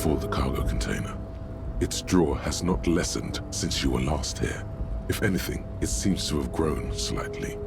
for the cargo container. Its drawer has not lessened since you were last here. If anything, it seems to have grown slightly.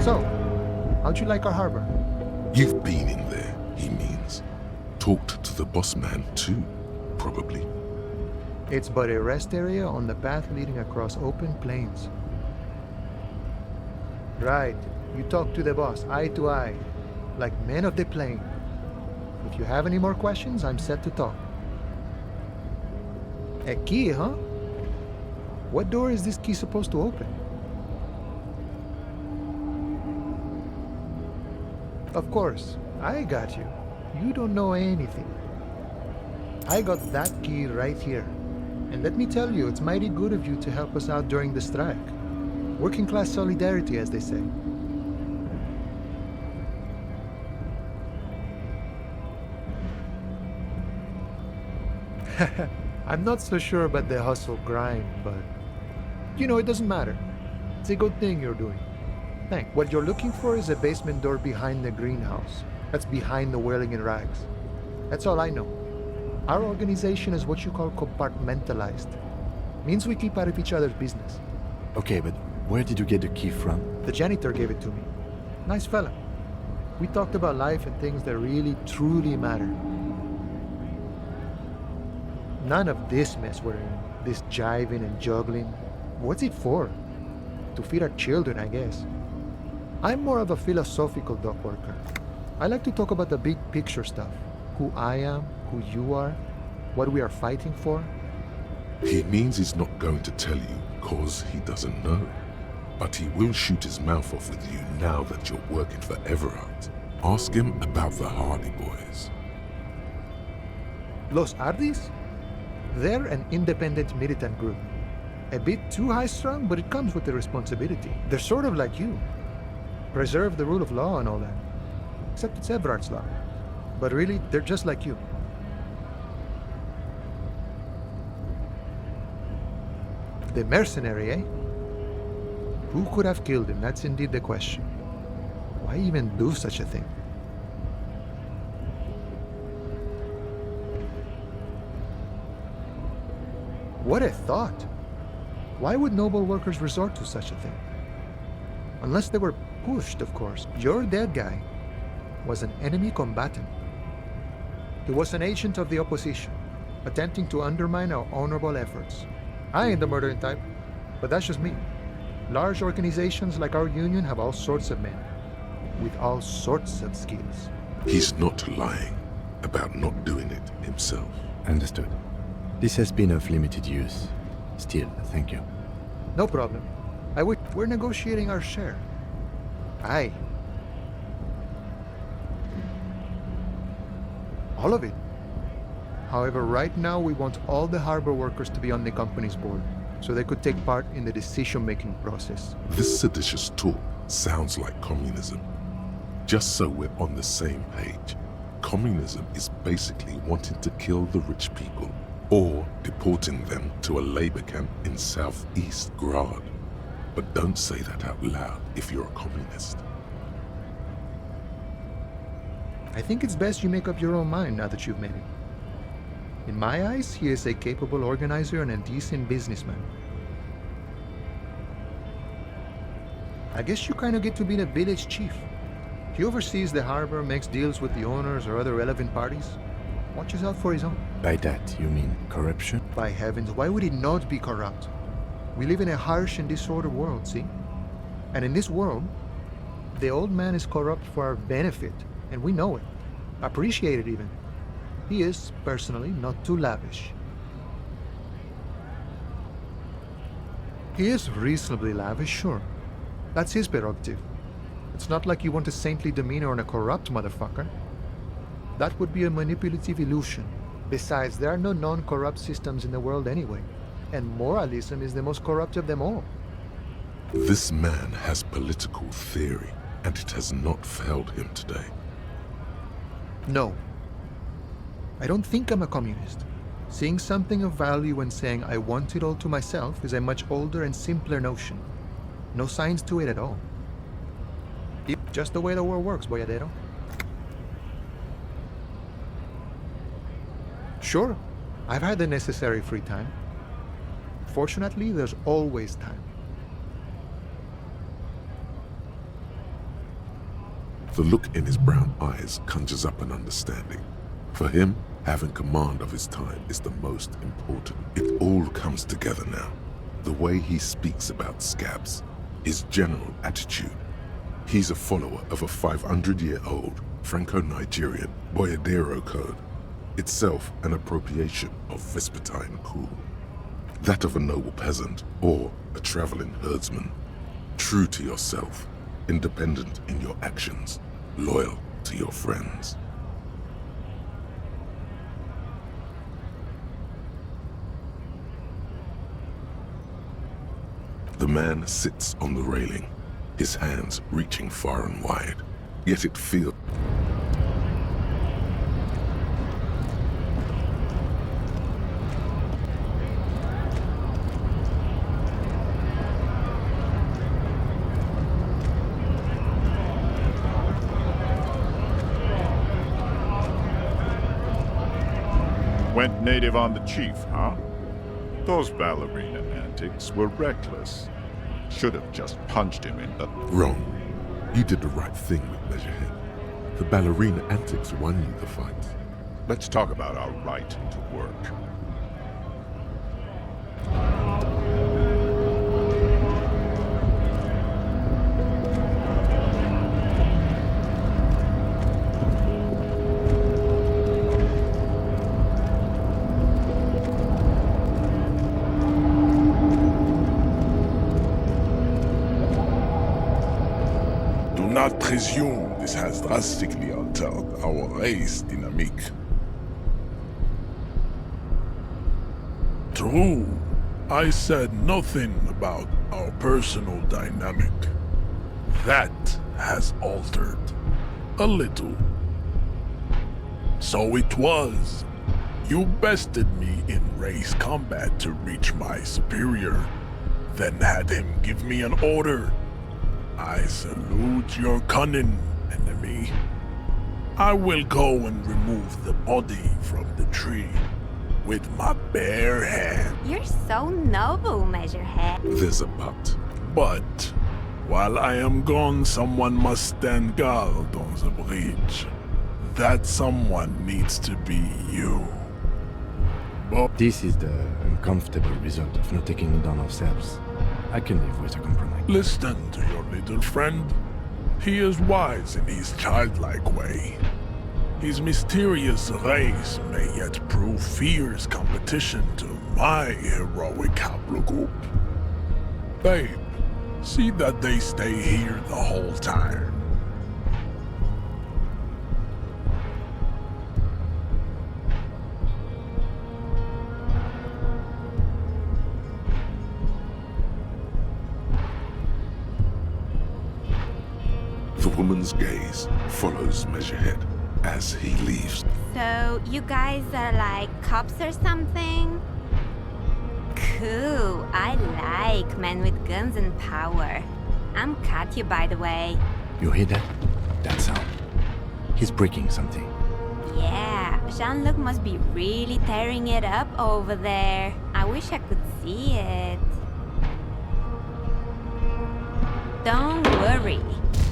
So, how'd you like our harbor? You've been in there, he means. Talked to the boss man too, probably. It's but a rest area on the path leading across open plains. Right, you talk to the boss eye to eye, like men of the plain. If you have any more questions, I'm set to talk. A key, huh? What door is this key supposed to open? Of course, I got you. You don't know anything. I got that key right here. And let me tell you, it's mighty good of you to help us out during the strike. Working class solidarity, as they say. I'm not so sure about the hustle grind, but you know, it doesn't matter. It's a good thing you're doing. Thanks. What you're looking for is a basement door behind the greenhouse. That's behind the whirling in rags. That's all I know. Our organization is what you call compartmentalized. Means we keep out of each other's business. Okay, but where did you get the key from? The janitor gave it to me. Nice fella. We talked about life and things that really, truly matter. None of this mess we're in. This jiving and juggling. What's it for? To feed our children, I guess. I'm more of a philosophical dock worker. I like to talk about the big picture stuff. Who I am, who you are, what we are fighting for. He means he's not going to tell you because he doesn't know. But he will shoot his mouth off with you now that you're working for Everard. Ask him about the Hardy Boys. Los Ardis? They're an independent militant group. A bit too high-strung, but it comes with the responsibility. They're sort of like you. Preserve the rule of law and all that. Except it's Everard's law. But really, they're just like you. The mercenary, eh? Who could have killed him? That's indeed the question. Why even do such a thing? What a thought! Why would noble workers resort to such a thing? Unless they were pushed, of course. Your dead guy was an enemy combatant. He was an agent of the opposition, attempting to undermine our honorable efforts. I ain't the murdering type, but that's just me. Large organizations like our union have all sorts of men, with all sorts of skills. He's not lying about not doing it himself. Understood. This has been of limited use. Still, thank you. No problem. We're negotiating our share. Aye. All of it. However, right now we want all the harbor workers to be on the company's board, so they could take part in the decision-making process. This seditious talk sounds like communism. Just so we're on the same page, communism is basically wanting to kill the rich people, or deporting them to a labor camp in southeast Grad. But don't say that out loud if you're a communist. I think it's best you make up your own mind now that you've met him. In my eyes, he is a capable organizer and a decent businessman. I guess you kind of get to be the village chief. He oversees the harbor, makes deals with the owners or other relevant parties, watches out for his own. By that, you mean corruption? By heavens, why would he not be corrupt? We live in a harsh and disordered world, see? And in this world, the old man is corrupt for our benefit, and we know it. Appreciate it even. He is, personally, not too lavish. He is reasonably lavish, sure. That's his prerogative. It's not like you want a saintly demeanor on a corrupt motherfucker. That would be a manipulative illusion. Besides, there are no non-corrupt systems in the world anyway, and moralism is the most corrupt of them all. This man has political theory, and it has not failed him today. No. I don't think I'm a communist. Seeing something of value and saying I want it all to myself is a much older and simpler notion. No science to it at all. It's just the way the world works, boyadero. Sure, I've had the necessary free time. Fortunately, there's always time. The look in his brown eyes conjures up an understanding. For him, having command of his time is the most important. It all comes together now. The way he speaks about scabs, his general attitude. He's a follower of a 500-year-old Franco-Nigerian boyadero code, itself an appropriation of Vespertine cool. That of a noble peasant or a traveling herdsman. True to yourself, independent in your actions, loyal to your friends. The man sits on the railing, his hands reaching far and wide, yet it feels... Went native on the chief, huh? Those ballerina antics were reckless. Should have just punched him in the... Wrong. You did the right thing with Measurehead. The ballerina antics won you the fight. Let's talk about our right to work. Do not presume this has drastically altered our race dynamique. True, I said nothing about our personal dynamic. That has altered. A little. So it was. You bested me in race combat to reach my superior, then had him give me an order. I salute your cunning, enemy. I will go and remove the body from the tree with my bare hand. You're so noble, Measurehead. There's a but. But while I am gone, someone must stand guard on the bridge. That someone needs to be you. But This is the uncomfortable result of not taking it on ourselves. I can live with a compromise. listen to your little friend. He is wise in his childlike way. His mysterious race may yet prove fierce competition to my heroic haplogroup. Babe, see that they stay here the whole time. The woman's gaze follows Measurehead as he leaves. So, you guys are like cops or something? Cool, I like men with guns and power. I'm Katya, by the way. You hear that? That sound. He's breaking something. Yeah, Jean-Luc must be really tearing it up over there. I wish I could see it. Don't worry.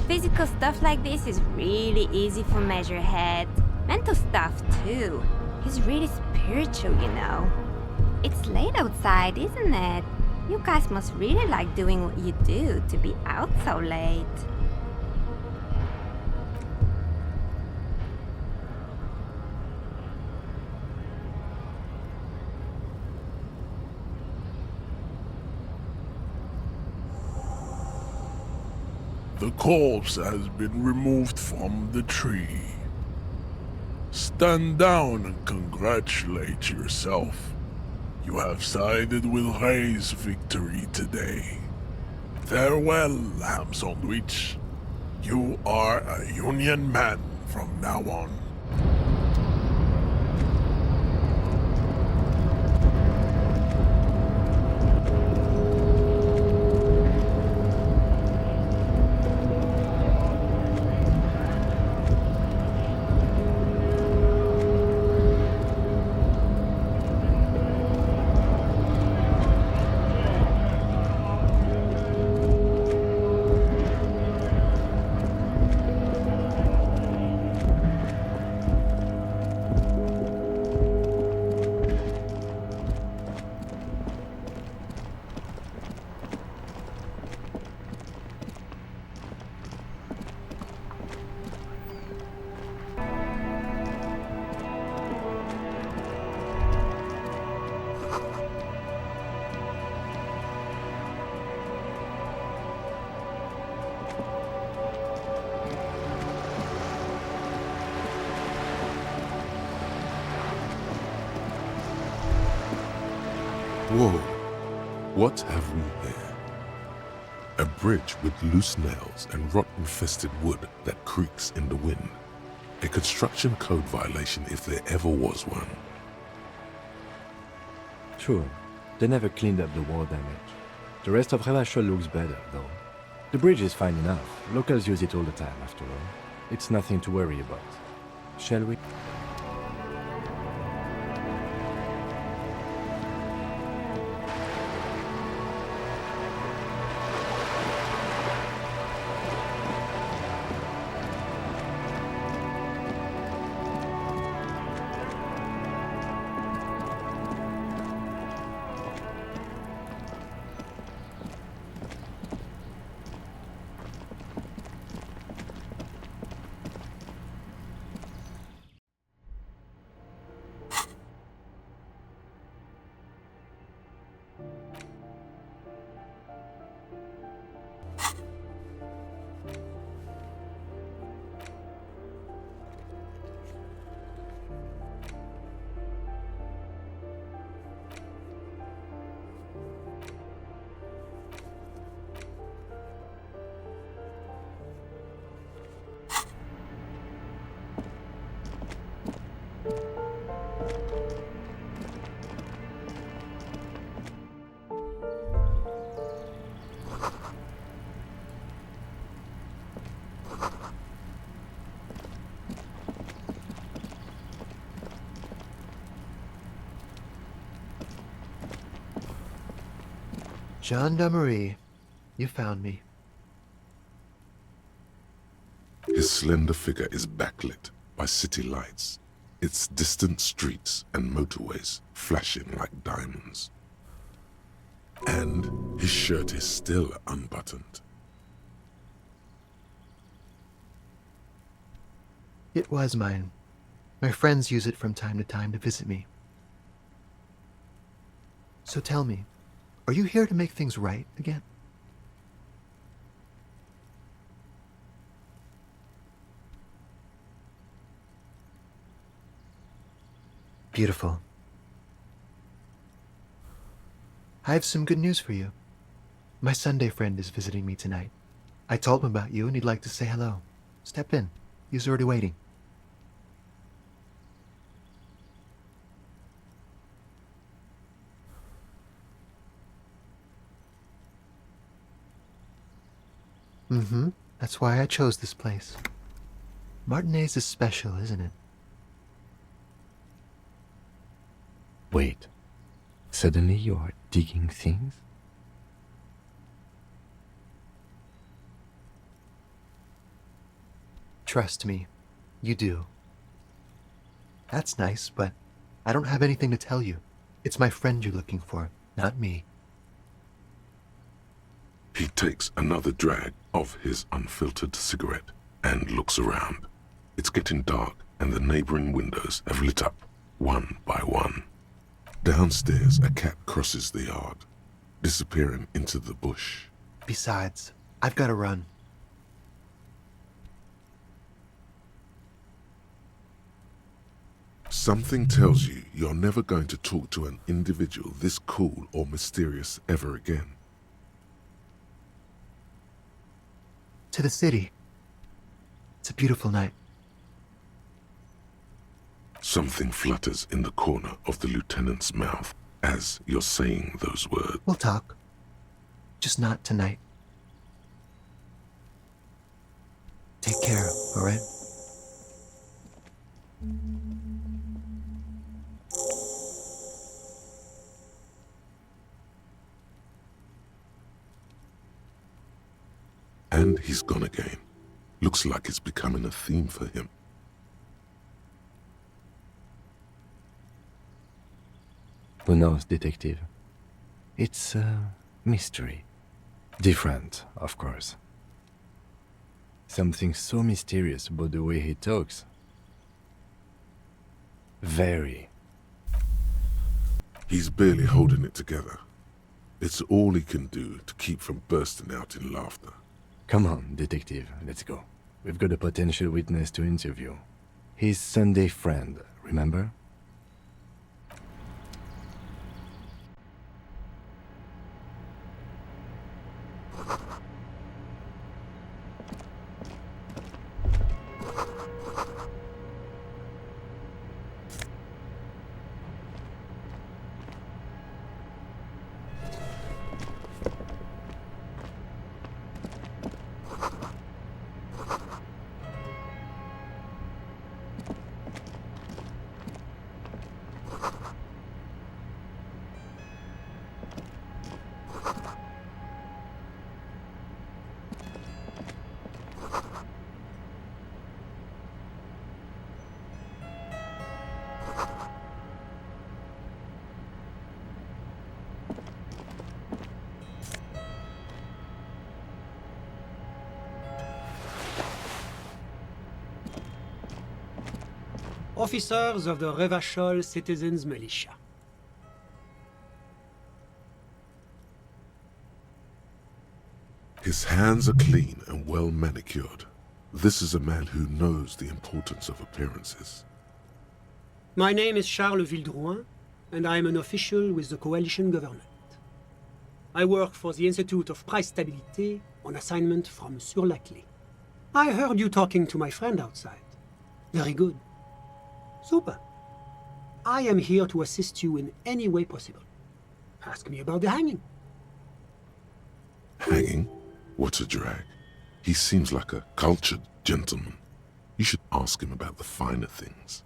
Physical stuff like this is really easy for Measurehead. Mental stuff too. He's really spiritual, you know. It's late outside, isn't it? You guys must really like doing what you do to be out so late. The corpse has been removed from the tree. Stand down and congratulate yourself. You have sided with Ray's victory today. Farewell, ham sandwich. You are a Union man from now on. Whoa, what have we here? A bridge with loose nails and rot-infested wood that creaks in the wind. A construction code violation if there ever was one. True, they never cleaned up the war damage. The rest of Revachol looks better, though. The bridge is fine enough. Locals use it all the time, after all. It's nothing to worry about. Shall we? Gendarmerie, you found me. His slender figure is backlit by city lights, its distant streets and motorways flashing like diamonds. And his shirt is still unbuttoned. It was mine. My friends use it from time to time to visit me. So tell me, are you here to make things right again? Beautiful. I have some good news for you. My Sunday friend is visiting me tonight. I told him about you and he'd like to say hello. Step in. He's already waiting. That's why I chose this place. Martinez is special, isn't it? Wait. Suddenly you are digging things? Trust me, you do. That's nice, but I don't have anything to tell you. It's my friend you're looking for, not me. He takes another drag of his unfiltered cigarette and looks around. It's getting dark and the neighboring windows have lit up, one by one. Downstairs, a cat crosses the yard, disappearing into the bush. Besides, I've got to run. Something tells you you're never going to talk to an individual this cool or mysterious ever again. To the city. It's a beautiful night. Something flutters in the corner of the lieutenant's mouth as you're saying those words. We'll talk. Just not tonight. Take care, all right? And he's gone again. Looks like it's becoming a theme for him. Who knows, detective? It's a mystery. Different, of course. Something so mysterious about the way he talks. Very. He's barely holding it together. It's all he can do to keep from bursting out in laughter. Come on, detective, let's go. We've got a potential witness to interview. His Sunday friend, remember? Officers of the Revachol Citizens Militia. His hands are clean and well manicured. This is a man who knows the importance of appearances. My name is Charles Vildrouin, and I am an official with the coalition government. I work for the Institute of Price Stabilité on assignment from Sur-la-Clé. I heard you talking to my friend outside. Very good. Super. I am here to assist you in any way possible. Ask me about the hanging. Hanging? What a drag. He seems like a cultured gentleman. You should ask him about the finer things.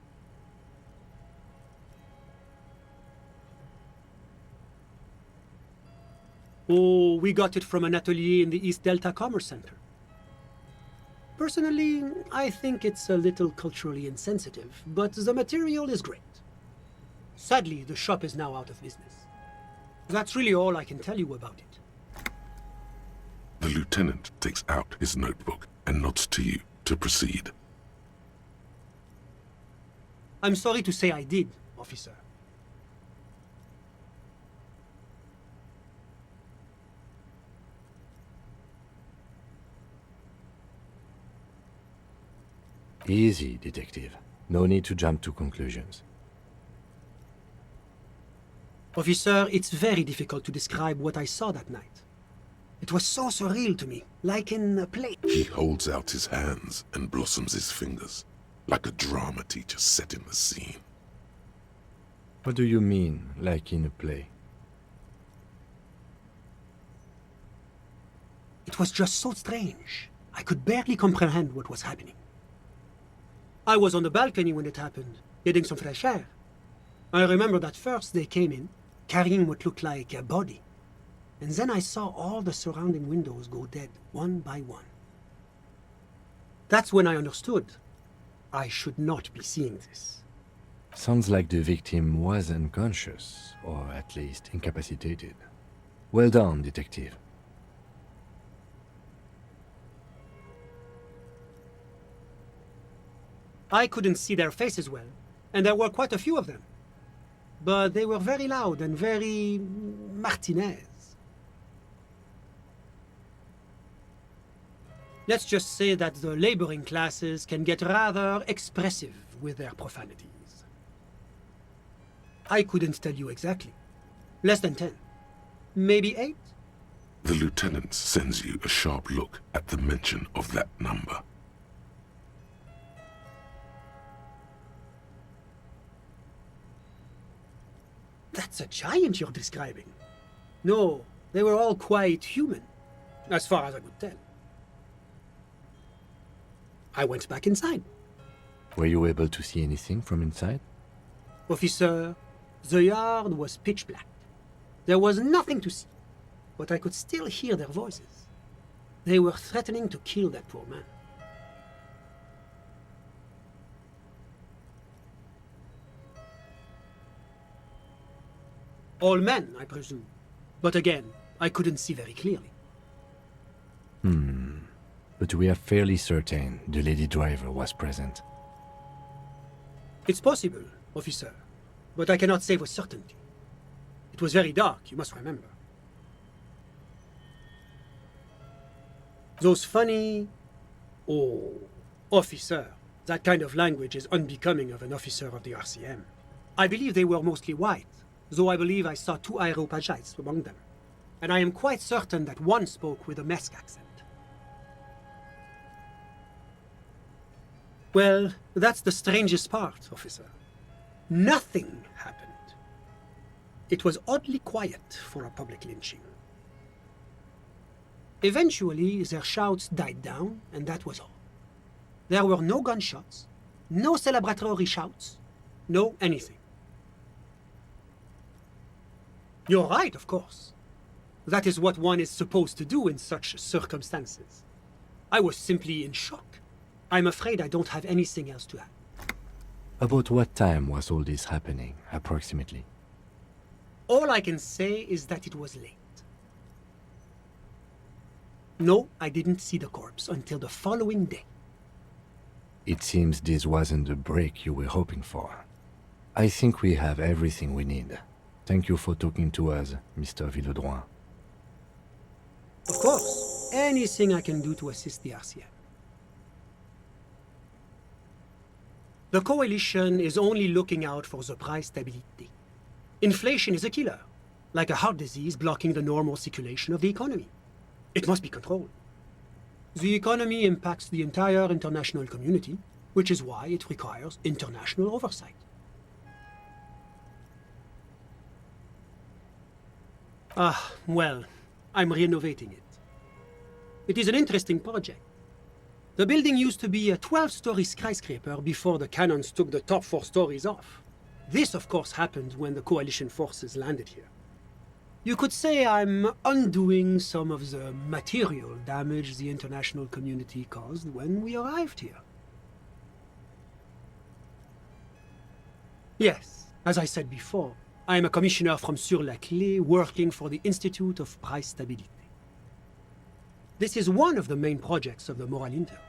Oh, we got it from an atelier in the East Delta Commerce Center. Personally, I think it's a little culturally insensitive, but the material is great. Sadly, the shop is now out of business. That's really all I can tell you about it. The lieutenant takes out his notebook and nods to you to proceed. I'm sorry to say I did, officer. Easy, detective. No need to jump to conclusions. Officer, it's very difficult to describe what I saw that night. It was so surreal to me, like in a play. He holds out his hands and blossoms his fingers, like a drama teacher setting the scene. What do you mean, like in a play? It was just so strange. I could barely comprehend what was happening. I was on the balcony when it happened, getting some fresh air. I remember that first they came in, carrying what looked like a body. And then I saw all the surrounding windows go dead, one by one. That's when I understood. I should not be seeing this. Sounds like the victim was unconscious, or at least incapacitated. Well done, detective. I couldn't see their faces well, and there were quite a few of them. But they were very loud and very Martinez. Let's just say that the laboring classes can get rather expressive with their profanities. I couldn't tell you exactly. Less than 10. Maybe 8? The lieutenant sends you a sharp look at the mention of that number. That's a giant you're describing. No, they were all quite human, as far as I could tell. I went back inside. Were you able to see anything from inside? Officer, the yard was pitch black. There was nothing to see, but I could still hear their voices. They were threatening to kill that poor man. All men, I presume. But again, I couldn't see very clearly. But we are fairly certain the lady driver was present. It's possible, officer, but I cannot say with certainty. It was very dark, you must remember. Those funny... Oh, officer. That kind of language is unbecoming of an officer of the RCM. I believe they were mostly white, though I believe I saw 2 Areopagites among them. And I am quite certain that one spoke with a Mesk accent. Well, that's the strangest part, officer. Nothing happened. It was oddly quiet for a public lynching. Eventually, their shouts died down, and that was all. There were no gunshots, no celebratory shouts, no anything. You're right, of course. That is what one is supposed to do in such circumstances. I was simply in shock. I'm afraid I don't have anything else to add. About what time was all this happening, approximately? All I can say is that it was late. No, I didn't see the corpse until the following day. It seems this wasn't the break you were hoping for. I think we have everything we need. Thank you for talking to us, Mr. Villedroit. Of course, anything I can do to assist the RCM. The Coalition is only looking out for the price stability. Inflation is a killer, like a heart disease blocking the normal circulation of the economy. It must be controlled. The economy impacts the entire international community, which is why it requires international oversight. Well, I'm renovating it. It is an interesting project. The building used to be a 12-story skyscraper before the cannons took the top 4 stories off. This, of course, happened when the Coalition forces landed here. You could say I'm undoing some of the material damage the international community caused when we arrived here. Yes, as I said before, I am a commissioner from Sur-la-Clé working for the Institute of Price Stability. This is one of the main projects of the Moral Inter.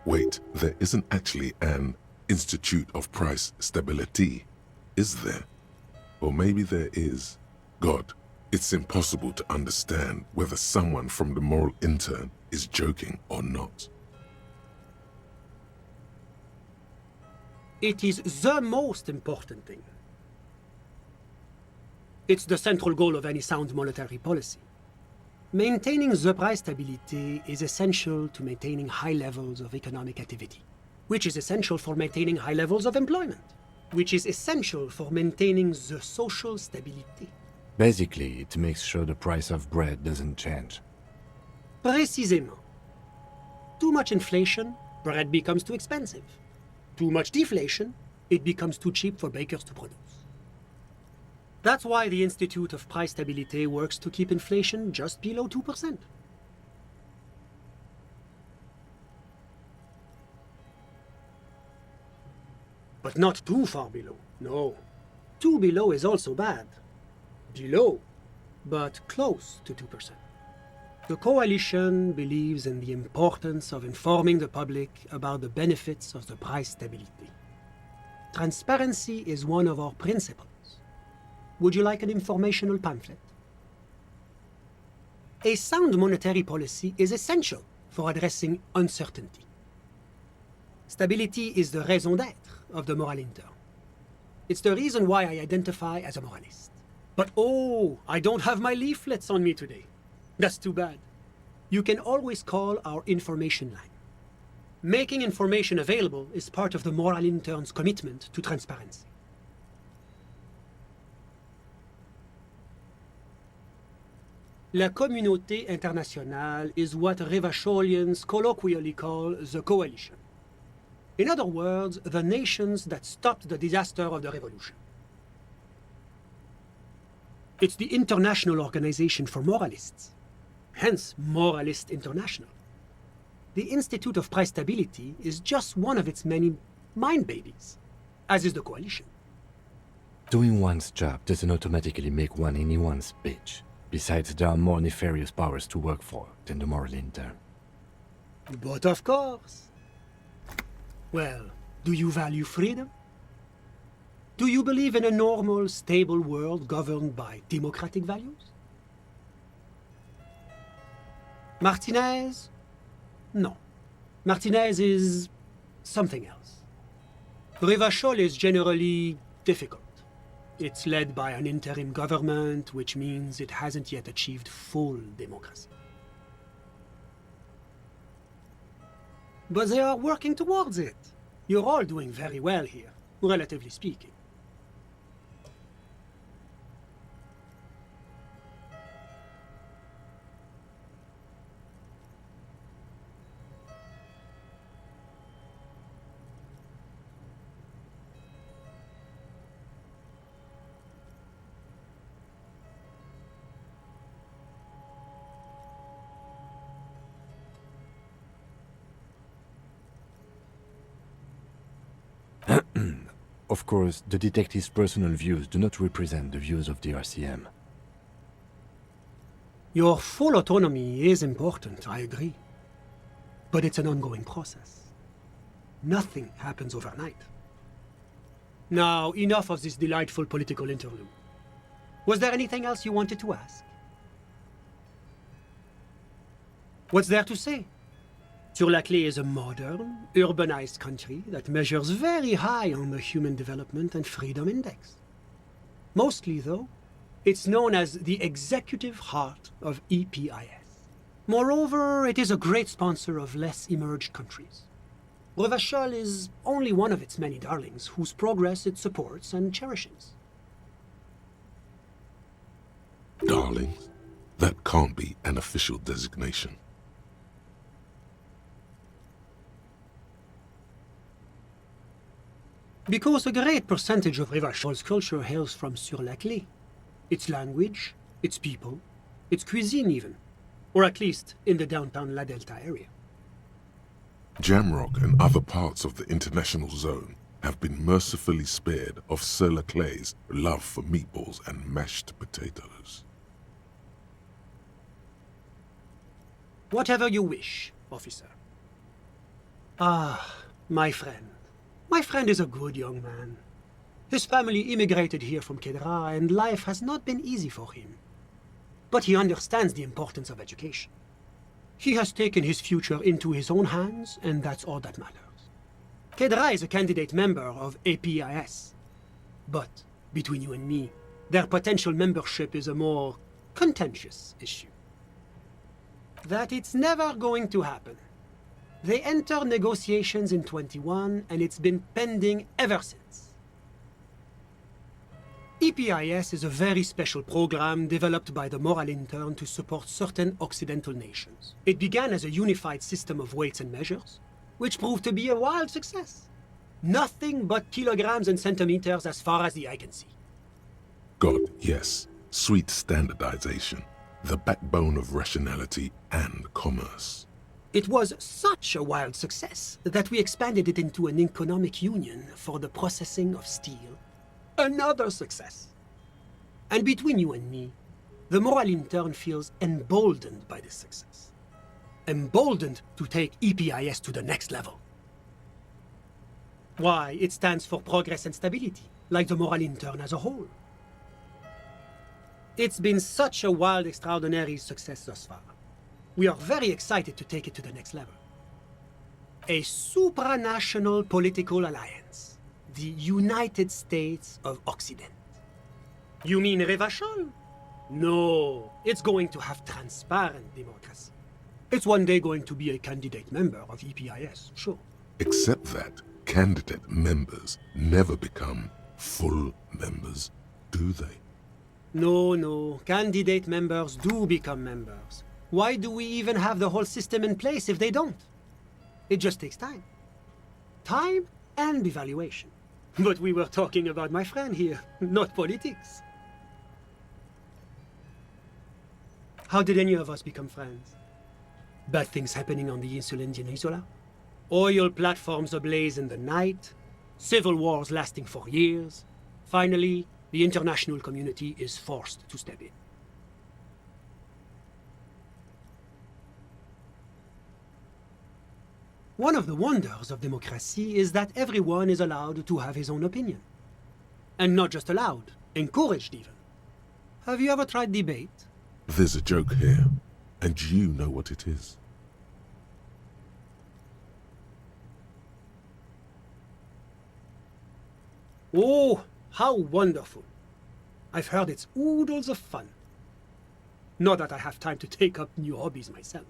Wait, there isn't actually an Institute of Price Stability, is there? Or maybe there is. God, it's impossible to understand whether someone from the Moral Intern is joking or not. It is the most important thing. It's the central goal of any sound monetary policy. Maintaining the price stability is essential to maintaining high levels of economic activity, which is essential for maintaining high levels of employment, which is essential for maintaining the social stability. Basically, it makes sure the price of bread doesn't change. Précisément. Too much inflation, bread becomes too expensive. Too much deflation, it becomes too cheap for bakers to produce. That's why the Institute of Price Stability works to keep inflation just below 2%. But not too far below, no. Too below is also bad. Below, but close to 2%. The Coalition believes in the importance of informing the public about the benefits of the price stability. Transparency is one of our principles. Would you like an informational pamphlet? A sound monetary policy is essential for addressing uncertainty. Stability is the raison d'être of the moral intern. It's the reason why I identify as a moralist. But oh, I don't have my leaflets on me today. That's too bad. You can always call our information line. Making information available is part of the moral intern's commitment to transparency. La communauté internationale is what Revacholians colloquially call the Coalition. In other words, the nations that stopped the disaster of the revolution. It's the international organization for moralists, hence Moralist International. The Institute of Price Stability is just one of its many mind babies, as is the Coalition. Doing one's job doesn't automatically make one anyone's bitch. Besides, there are more nefarious powers to work for than the moral intern. But of course. Well, do you value freedom? Do you believe in a normal, stable world governed by democratic values? Martinez? No. Martinez is something else. Revachol is generally difficult. It's led by an interim government, which means it hasn't yet achieved full democracy. But they are working towards it. You're all doing very well here, relatively speaking. Of course, the detective's personal views do not represent the views of the RCM. Your full autonomy is important, I agree. But it's an ongoing process. Nothing happens overnight. Now, enough of this delightful political interlude. Was there anything else you wanted to ask? What's there to say? Sur-la-Clé is a modern, urbanized country that measures very high on the Human Development and Freedom Index. Mostly, though, it's known as the executive heart of EPIS. Moreover, it is a great sponsor of less emerged countries. Revachol is only one of its many darlings whose progress it supports and cherishes. Darlings? That can't be an official designation. Because a great percentage of Revachol's culture hails from Sur-la-Clé. Its language, its people, its cuisine even. Or at least in the downtown La Delta area. Jamrock and other parts of the international zone have been mercifully spared of Sur-la-Clé's love for meatballs and mashed potatoes. Whatever you wish, officer. Ah, my friend. My friend is a good young man. His family immigrated here from Kedra, and life has not been easy for him. But he understands the importance of education. He has taken his future into his own hands, and that's all that matters. Kedra is a candidate member of APIS. But, between you and me, their potential membership is a more contentious issue. That it's never going to happen. They entered negotiations in 21, and it's been pending ever since. EPIS is a very special program developed by the Moral Intern to support certain Occidental nations. It began as a unified system of weights and measures, which proved to be a wild success. Nothing but kilograms and centimeters as far as the eye can see. God, yes, sweet standardization, the backbone of rationality and commerce. It was such a wild success that we expanded it into an economic union for the processing of steel. Another success. And between you and me, the moral intern feels emboldened by this success. Emboldened to take EPIS to the next level. Why, it stands for progress and stability, like the moral intern as a whole. It's been such a wild, extraordinary success thus far. We are very excited to take it to the next level. A supranational political alliance. The United States of Occident. You mean Revachol? No, it's going to have transparent democracy. It's one day going to be a candidate member of EPIS, sure. Except that candidate members never become full members, do they? No, candidate members do become members. Why do we even have the whole system in place if they don't? It just takes time. Time and evaluation. But we were talking about my friend here, not politics. How did any of us become friends? Bad things happening on the Insulindian Isola? Oil platforms ablaze in the night? Civil wars lasting for years? Finally, the international community is forced to step in. One of the wonders of democracy is that everyone is allowed to have his own opinion. And not just allowed, encouraged even. Have you ever tried debate? There's a joke here, and you know what it is. Oh, how wonderful. I've heard it's oodles of fun. Not that I have time to take up new hobbies myself.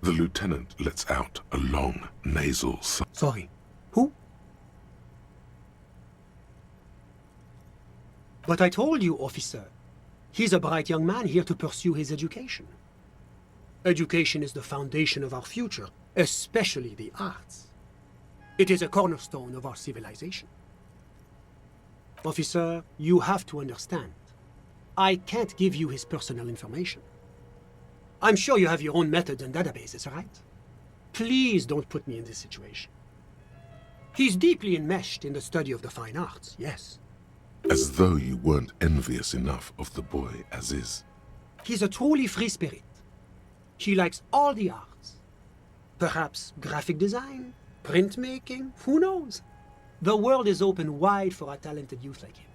The lieutenant lets out a long nasal sigh. Sorry, who? But I told you, officer. He's a bright young man here to pursue his education. Education is the foundation of our future, especially the arts. It is a cornerstone of our civilization. Officer, you have to understand. I can't give you his personal information. I'm sure you have your own methods and databases, right? Please don't put me in this situation. He's deeply enmeshed in the study of the fine arts, yes. As though you weren't envious enough of the boy as is. He's a truly free spirit. He likes all the arts. Perhaps graphic design, printmaking, who knows? The world is open wide for a talented youth like him.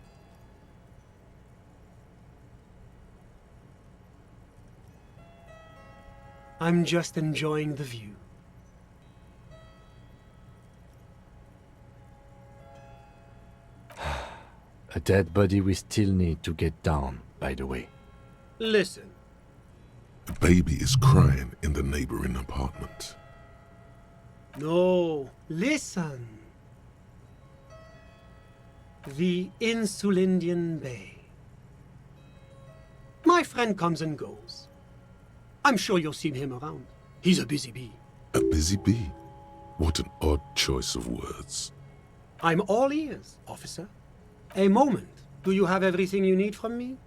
I'm just enjoying the view. A dead body we still need to get down, by the way. Listen. The baby is crying in the neighboring apartment. No, listen. The Insulindian Bay. My friend comes and goes. I'm sure you've seen him around. He's a busy bee. A busy bee? What an odd choice of words. I'm all ears, officer. A moment. Do you have everything you need from me?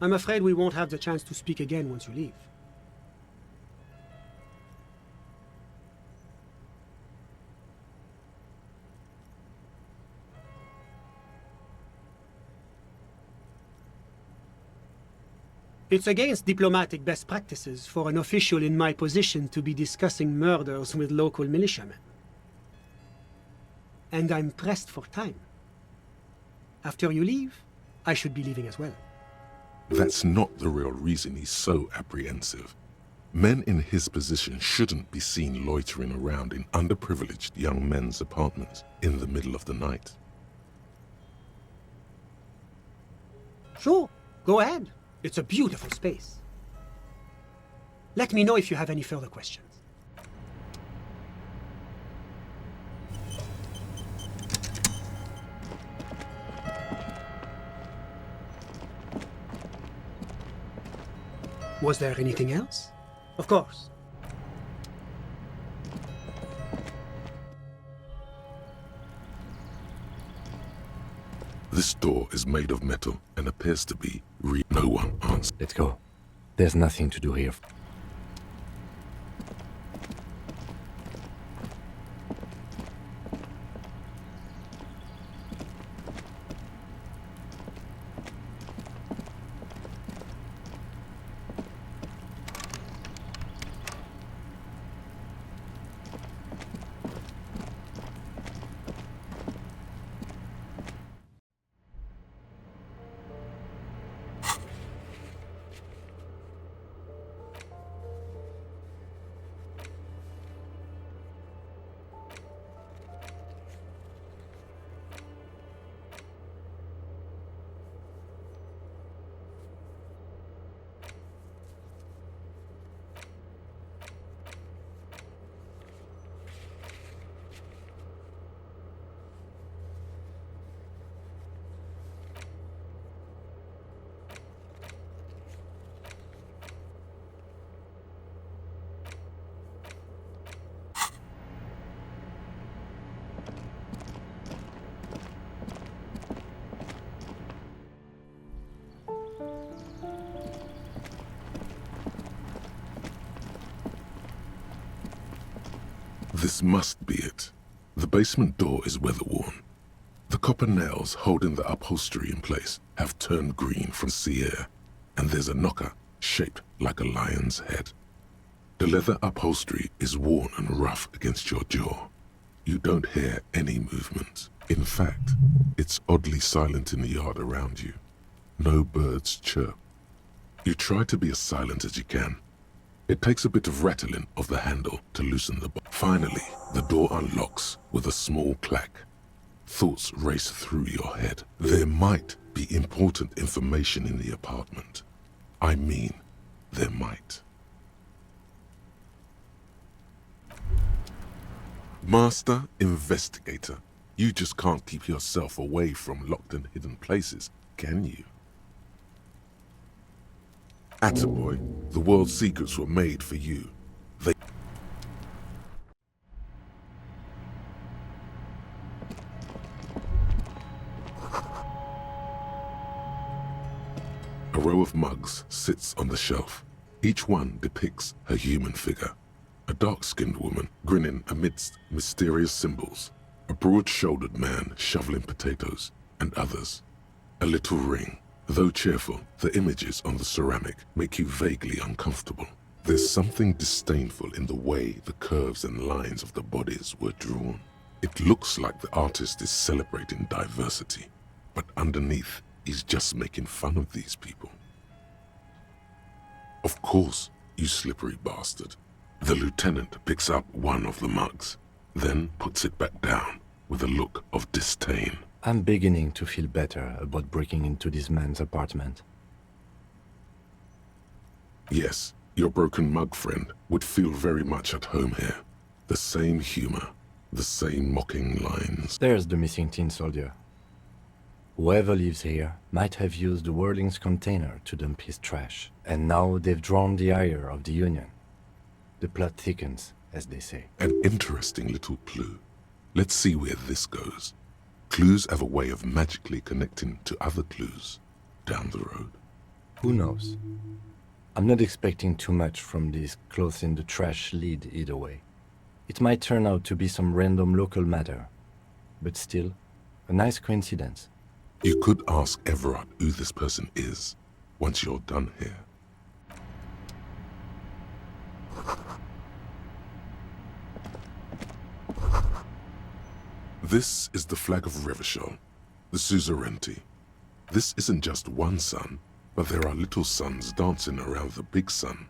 I'm afraid we won't have the chance to speak again once you leave. It's against diplomatic best practices for an official in my position to be discussing murders with local militiamen. And I'm pressed for time. After you leave, I should be leaving as well. That's not the real reason he's so apprehensive. Men in his position shouldn't be seen loitering around in underprivileged young men's apartments in the middle of the night. Sure, go ahead. It's a beautiful space. Let me know if you have any further questions. Was there anything else? Of course. door is made of metal and appears to be no one answers. Let's go. There's nothing to do here. This must be it. The basement door is weather-worn. The copper nails holding the upholstery in place have turned green from sea air, and there's a knocker shaped like a lion's head. The leather upholstery is worn and rough against your jaw. You don't hear any movement. In fact, it's oddly silent in the yard around you. No birds chirp. You try to be as silent as you can. It takes a bit of rattling of the handle to loosen the Finally, the door unlocks with a small clack. Thoughts race through your head. There might be important information in the apartment. I mean, there might. Master Investigator, you just can't keep yourself away from locked and hidden places, can you? Attaboy, the world's secrets were made for you. A row of mugs sits on the shelf. Each one depicts a human figure. A dark-skinned woman grinning amidst mysterious symbols. A broad-shouldered man shoveling potatoes, and others. A little ring. Though cheerful, the images on the ceramic make you vaguely uncomfortable. There's something disdainful in the way the curves and lines of the bodies were drawn. It looks like the artist is celebrating diversity, but underneath, he's just making fun of these people. Of course, you slippery bastard. The lieutenant picks up one of the mugs, then puts it back down with a look of disdain. I'm beginning to feel better about breaking into this man's apartment. Yes, your broken mug friend would feel very much at home here. The same humor, the same mocking lines. There's the missing tin soldier. Whoever lives here might have used the Whirling's container to dump his trash, and now they've drawn the ire of the Union. The plot thickens, as they say. An interesting little clue. Let's see where this goes. Clues have a way of magically connecting to other clues down the road. Who knows? I'm not expecting too much from this clothes in the trash lead either way. It might turn out to be some random local matter, but still, a nice coincidence. You could ask Everard who this person is once you're done here. This is the flag of Revachol, the suzerainty. This isn't just one sun, but there are little suns dancing around the big sun.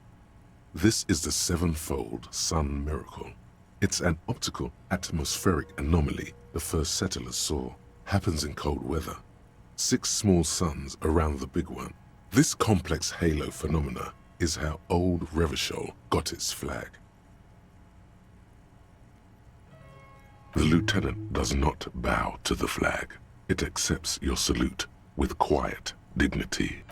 This is the sevenfold sun miracle. It's an optical atmospheric anomaly the first settlers saw. Happens in cold weather. 6 small suns around the big one. This complex halo phenomena is how old Revachol got its flag. The lieutenant does not bow to the flag. It accepts your salute with quiet dignity.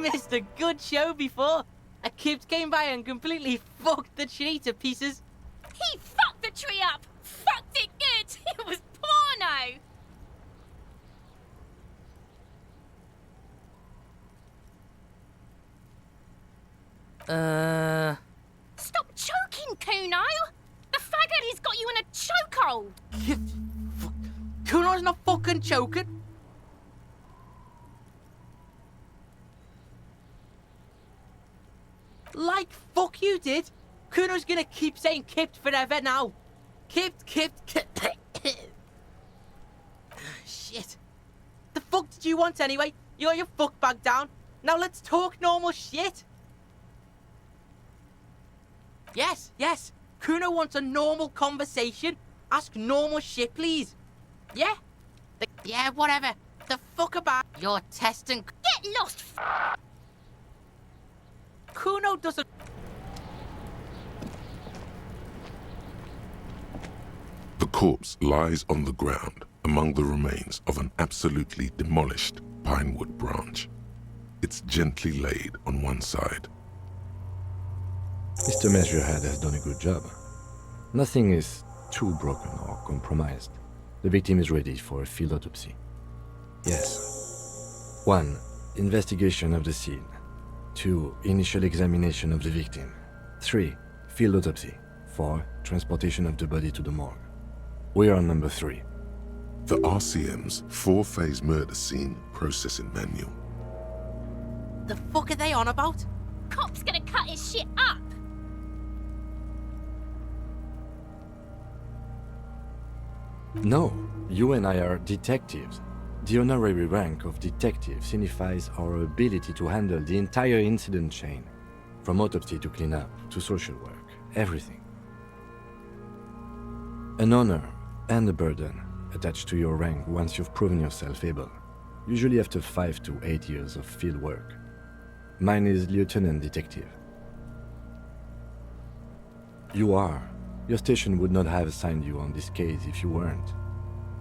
missed a good show before. A kid came by and completely fucked the tree to pieces. He fucked the tree up! Fucked it good! It was porno! Stop choking, Kuno! The faggot has got you in a chokehold! Kuno's not fucking choking. Like fuck you did. Kuno's gonna keep saying kipped forever now. Kipped. Shit. The fuck did you want anyway? You got your fuck bag down. Now let's talk normal shit. Yes. Kuno wants a normal conversation. Ask normal shit, please. Yeah? Yeah, whatever. The fuck about your testing. Get lost, Kuno doesn't. The corpse lies on the ground among the remains of an absolutely demolished pinewood branch. It's gently laid on one side. Mr. Measurehead has done a good job. Nothing is too broken or compromised. The victim is ready for a field autopsy. Yes. 1. Investigation of the scene. 2. Initial examination of the victim. 3. Field autopsy. 4. Transportation of the body to the morgue. We are on number 3. The RCM's 4-phase murder scene processing manual. The fuck are they on about? Cop's gonna cut his shit up! No, you and I are detectives. The honorary rank of detective signifies our ability to handle the entire incident chain, from autopsy to cleanup to social work, everything. An honor and a burden attached to your rank once you've proven yourself able, usually after 5 to 8 years of field work. Mine is Lieutenant Detective. You are. Your station would not have assigned you on this case if you weren't.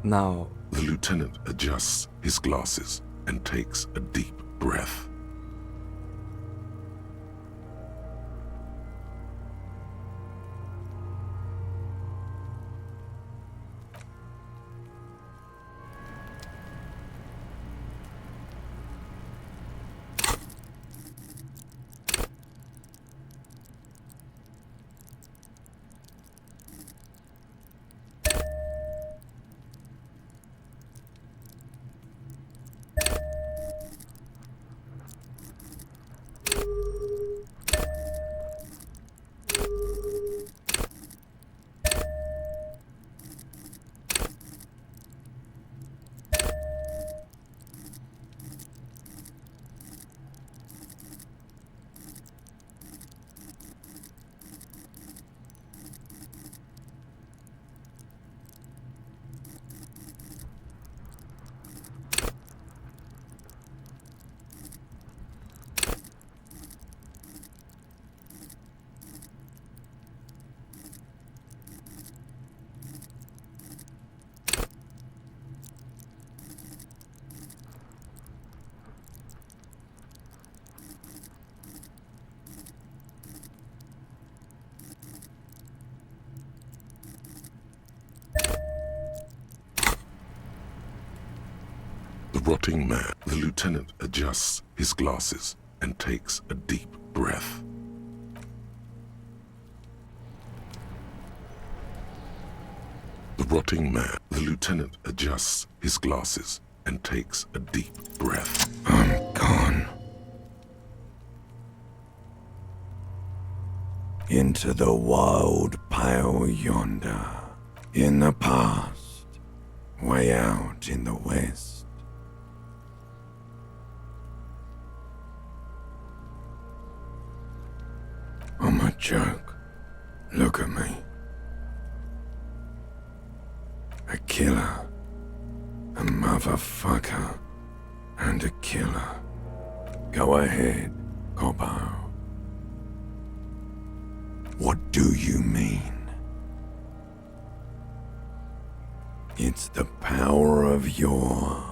Now, The lieutenant adjusts his glasses and takes a deep breath. The rotting man, the lieutenant adjusts his glasses and takes a deep breath. The rotting man, the lieutenant adjusts his glasses and takes a deep breath. I'm gone. Into the wild pale yonder, in the past, way out in the west. I'm a joke. Look at me. A killer, a motherfucker, and a killer. Go ahead, Coppo. What do you mean? It's the power of your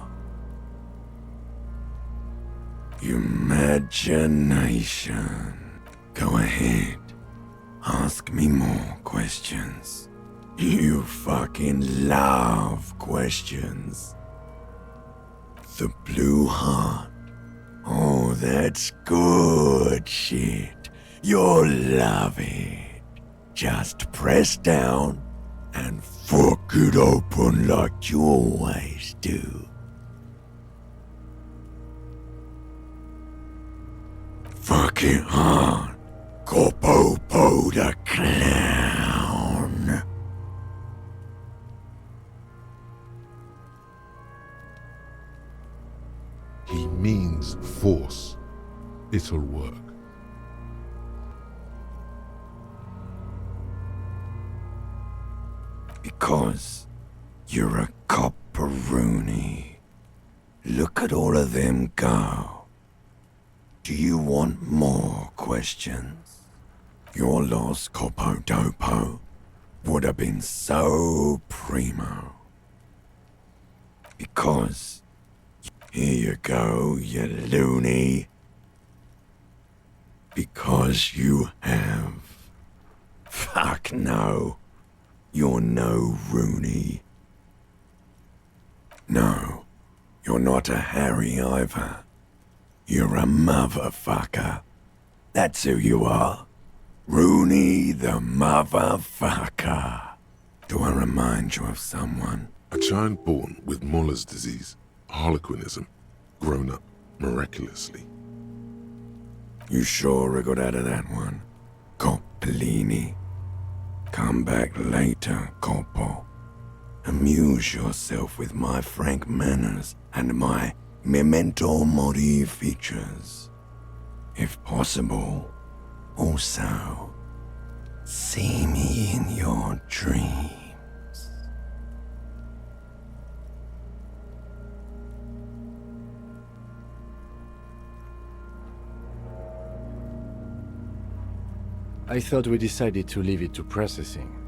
humanity. Imagination. Go ahead. Ask me more questions. You fucking love questions. The blue heart. Oh, that's good shit. You'll love it. Just press down and fuck it open like you always do. Fuck it hard. Corpopo the clown. He means force. It'll work. Because you're a copperoonie. Look at all of them go. Do you want more questions? Your lost Copodopo would have been so primo. Because here you go, you loony. Because you have. Fuck no. You're no Rooney. No, you're not a Harry either. You're a motherfucker. That's who you are. Rooney the motherfucker. Do I remind you of someone? A child born with Muller's disease, Harlequinism, grown up miraculously. You sure I got out of that one? Coppellini. Come back later, Corpo. Amuse yourself with my frank manners and my memento mori features. If possible, also, see me in your dreams. I thought we decided to leave it to processing.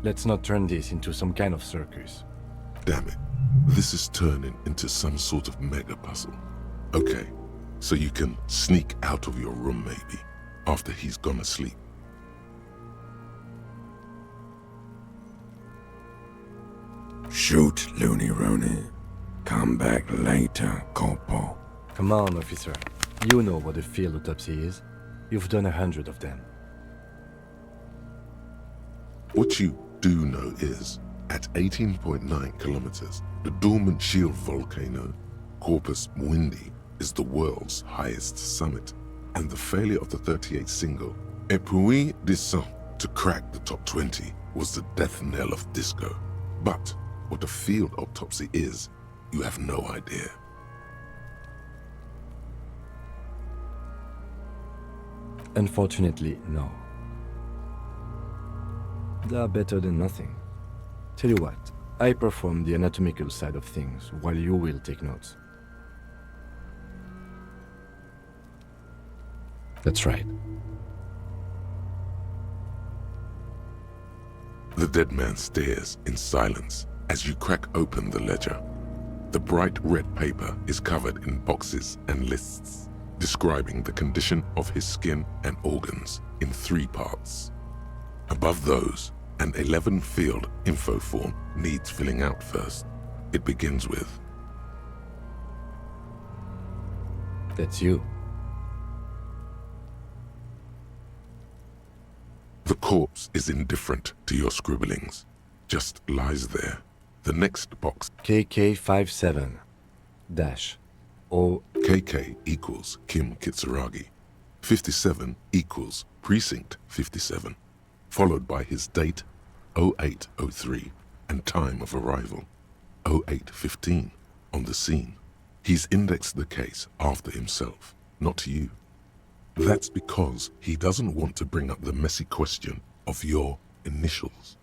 Let's not turn this into some kind of circus. Damn it. This is turning into some sort of mega puzzle. Okay, so you can sneak out of your room maybe, after he's gone asleep. Shoot, Looney Rooney. Come back later, Corpo. Come on, officer. You know what a field autopsy is. You've done 100 of them. What you do know is, at 18.9 kilometers, the dormant shield volcano, Corpus Mundi, is the world's highest summit, and the failure of the 38 single, Et puis descend, to crack the top 20 was the death knell of disco. But what a field autopsy is, you have no idea. Unfortunately, no. They are better than nothing. Tell you what, I perform the anatomical side of things while you will take notes. That's right. The dead man stares in silence as you crack open the ledger. The bright red paper is covered in boxes and lists, describing the condition of his skin and organs in 3 parts. Above those, an 11-field info form needs filling out first. It begins with, That's you. the corpse is indifferent to your scribblings, just lies there. The next box, KK57 dash O. KK equals Kim Kitsuragi. 57 equals Precinct 57, followed by his date 0803 and time of arrival 0815 on the scene. He's indexed the case after himself, not you. That's because he doesn't want to bring up the messy question of your initials.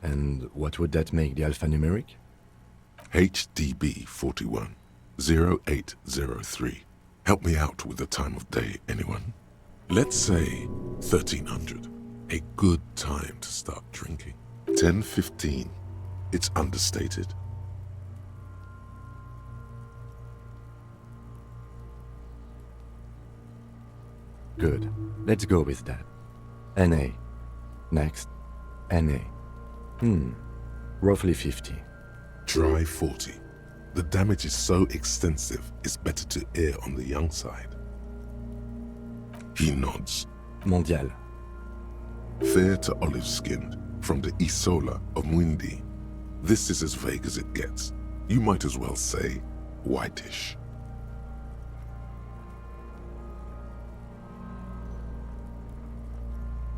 And what would that make the alphanumeric? HDB 41 0803. Help me out with the time of day, anyone? Let's say 1300. A good time to start drinking. 10:15. It's understated. Good. Let's go with that. NA. Next. NA. Roughly 50. Try 40. The damage is so extensive, it's better to err on the young side. He nods. Mondial. Fair to olive-skinned, from the Isola of Mwindi. This is as vague as it gets. You might as well say whitish.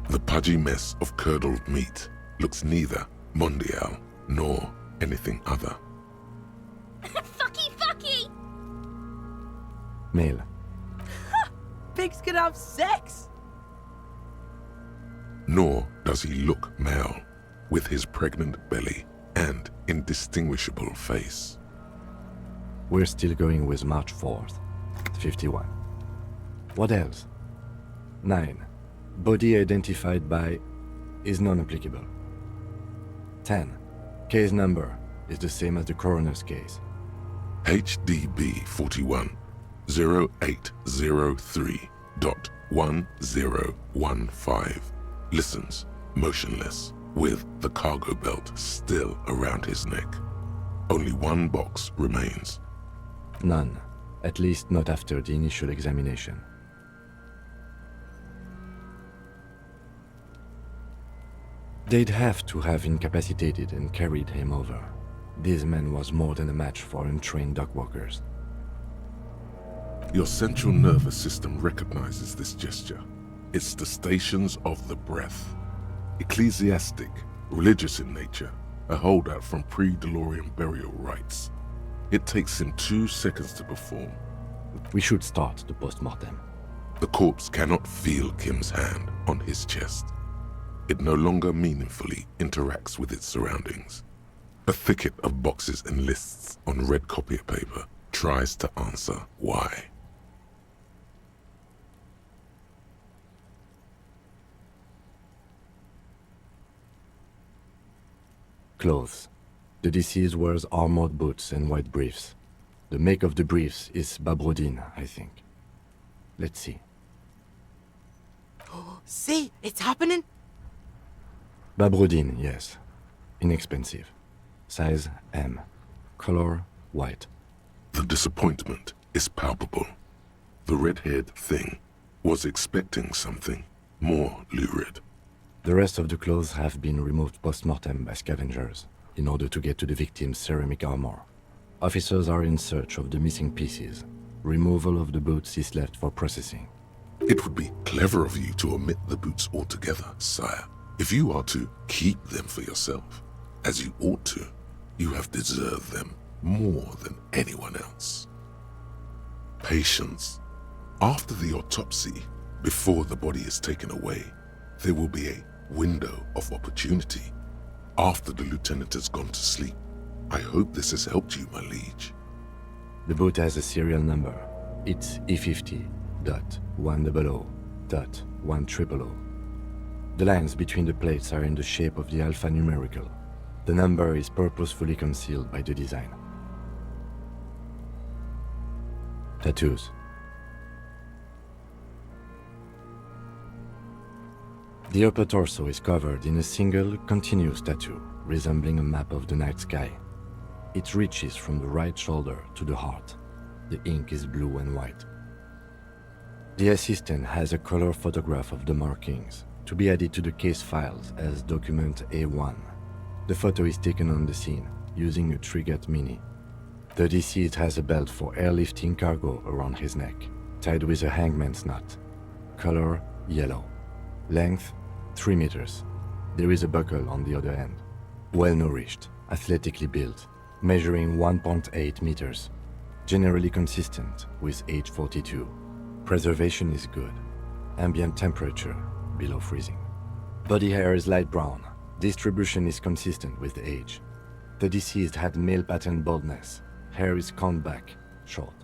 The pudgy mess of curdled meat looks neither mondial nor anything other. Fucky! Male. Pigs can have sex! Nor does he look male, with his pregnant belly and indistinguishable face. We're still going with March 4th. 51. What else? 9. Body identified by is non-applicable. 10. Case number is the same as the coroner's case. HDB 41 0803.1015 listens, motionless, with the cargo belt still around his neck. Only one box remains. None. At least not after the initial examination. They'd have to have incapacitated and carried him over. This man was more than a match for untrained dogwalkers. Your central nervous system recognizes this gesture. It's the stations of the breath. Ecclesiastic, religious in nature, a holdout from pre-DeLorean burial rites. It takes him 2 seconds to perform. We should start the post-mortem. The corpse cannot feel Kim's hand on his chest. It no longer meaningfully interacts with its surroundings. A thicket of boxes and lists on red copier paper tries to answer why. Clothes. The deceased wears armored boots and white briefs. The make of the briefs is Babrodine, I think. Let's see. See, it's happening. Babrodine, yes. Inexpensive. Size M. Color white. The disappointment is palpable. The red-haired thing was expecting something more lurid. The rest of the clothes have been removed post-mortem by scavengers in order to get to the victim's ceramic armor. Officers are in search of the missing pieces. Removal of the boots is left for processing. It would be clever of you to omit the boots altogether, sire. If you are to keep them for yourself, as you ought to, you have deserved them more than anyone else. Patience. After the autopsy, before the body is taken away, there will be a window of opportunity. After the lieutenant has gone to sleep. I hope this has helped you, my liege. The boot has a serial number. It's E50.100.100. The lines between the plates are in the shape of the alphanumerical. The number is purposefully concealed by the design. Tattoos. The upper torso is covered in a single, continuous tattoo, resembling a map of the night sky. It reaches from the right shoulder to the heart. The ink is blue and white. The assistant has a color photograph of the markings, to be added to the case files as document A1. The photo is taken on the scene, using a Trigat Mini. The deceased has a belt for airlifting cargo around his neck, tied with a hangman's knot. Color yellow. Length 3 meters. There is a buckle on the other end. Well-nourished, athletically built, measuring 1.8 meters. Generally consistent with age 42. Preservation is good. Ambient temperature below freezing. Body hair is light brown. Distribution is consistent with age. The deceased had male pattern baldness. Hair is combed back, short.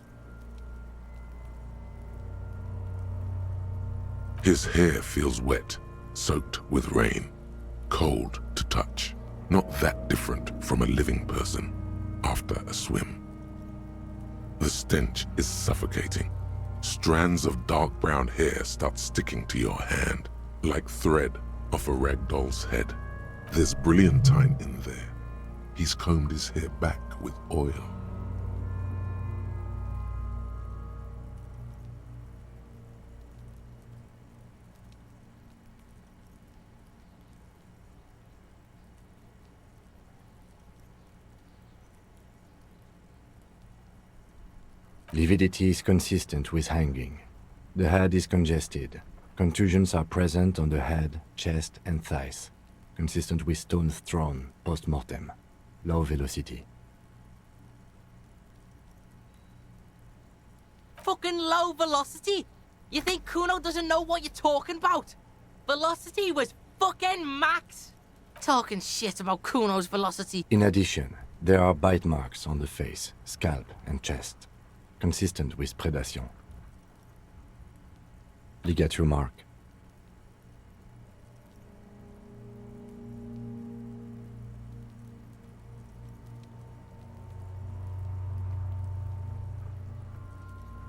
His hair feels wet, soaked with rain, cold to touch. Not that different from a living person after a swim. The stench is suffocating. Strands of dark brown hair start sticking to your hand, like thread off a rag doll's head. There's brilliantine in there. He's combed his hair back with oil. Lividity is consistent with hanging. The head is congested. Contusions are present on the head, chest, and thighs, consistent with stones thrown post-mortem. Low velocity. Fucking low velocity? You think Kuno doesn't know what you're talking about? Velocity was fucking max. Talking shit about Kuno's velocity. In addition, there are bite marks on the face, scalp, and chest, consistent with predation. Ligature mark.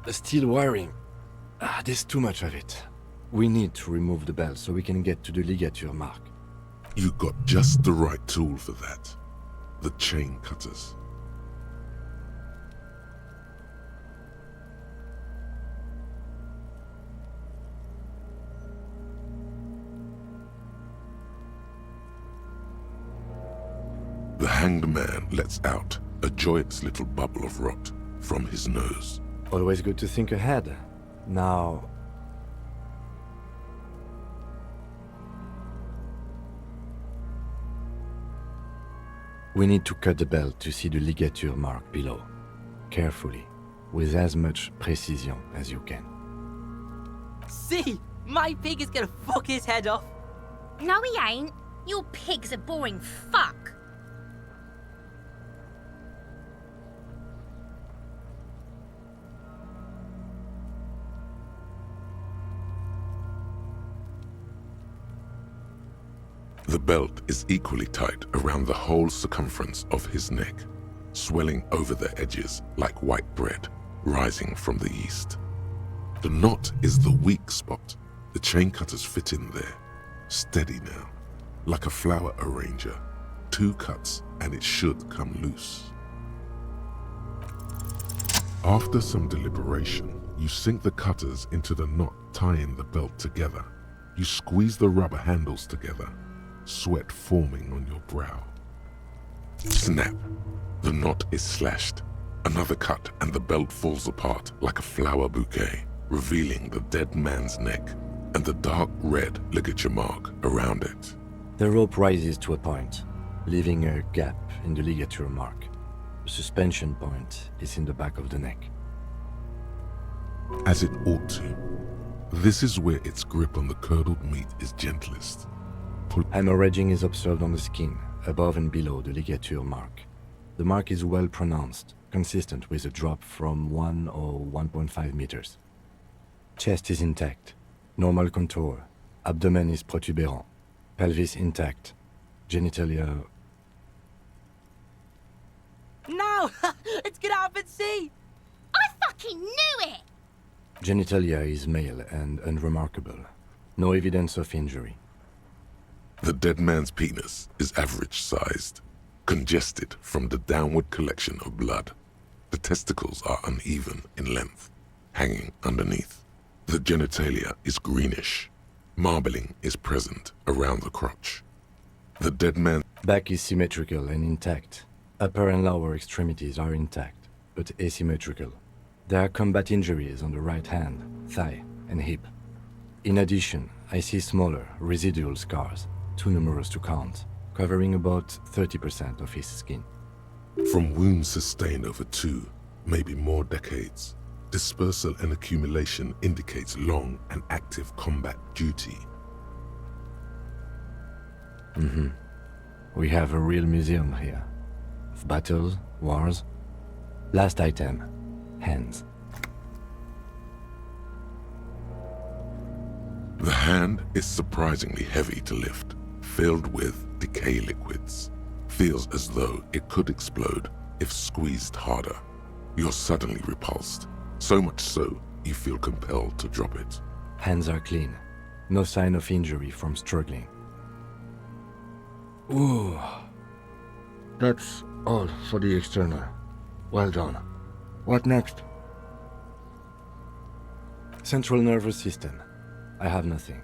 The steel wiring. There's too much of it. We need to remove the belt so we can get to the ligature mark. You got just the right tool for that. The chain cutters. The hanged man lets out a joyous little bubble of rot from his nose. Always good to think ahead. Now... we need to cut the belt to see the ligature mark below. Carefully, with as much precision as you can. See? My pig is gonna fuck his head off. No, he ain't. Your pig's a boring fuck. The belt is equally tight around the whole circumference of his neck, swelling over the edges like white bread rising from the east. The knot is the weak spot. The chain cutters fit in there, steady now, like a flower arranger. 2 cuts and it should come loose. After some deliberation, you sink the cutters into the knot tying the belt together. You squeeze the rubber handles together, sweat forming on your brow. Snap! The knot is slashed. Another cut and the belt falls apart like a flower bouquet, revealing the dead man's neck and the dark red ligature mark around it. The rope rises to a point, leaving a gap in the ligature mark. The suspension point is in the back of the neck. As it ought to. This is where its grip on the curdled meat is gentlest. Hemorrhaging is observed on the skin, above and below the ligature mark. The mark is well pronounced, consistent with a drop from 1 or 1.5 meters. Chest is intact, normal contour, abdomen is protuberant, pelvis intact, genitalia... No! It's gonna happen, see? I fucking knew it! Genitalia is male and unremarkable. No evidence of injury. The dead man's penis is average-sized, congested from the downward collection of blood. The testicles are uneven in length, hanging underneath. The genitalia is greenish. Marbling is present around the crotch. The dead man's back is symmetrical and intact. Upper and lower extremities are intact, but asymmetrical. There are combat injuries on the right hand, thigh, and hip. In addition, I see smaller, residual scars, too numerous to count, covering about 30% of his skin. From wounds sustained over 2, maybe more decades, dispersal and accumulation indicates long and active combat duty. We have a real museum here. Of battles, wars. Last item, hands. The hand is surprisingly heavy to lift, filled with decay liquids. Feels as though it could explode if squeezed harder. You're suddenly repulsed, so much so you feel compelled to drop it. Hands are clean. No sign of injury from struggling. Ooh. That's all for the external. Well done. What next? Central nervous system. I have nothing.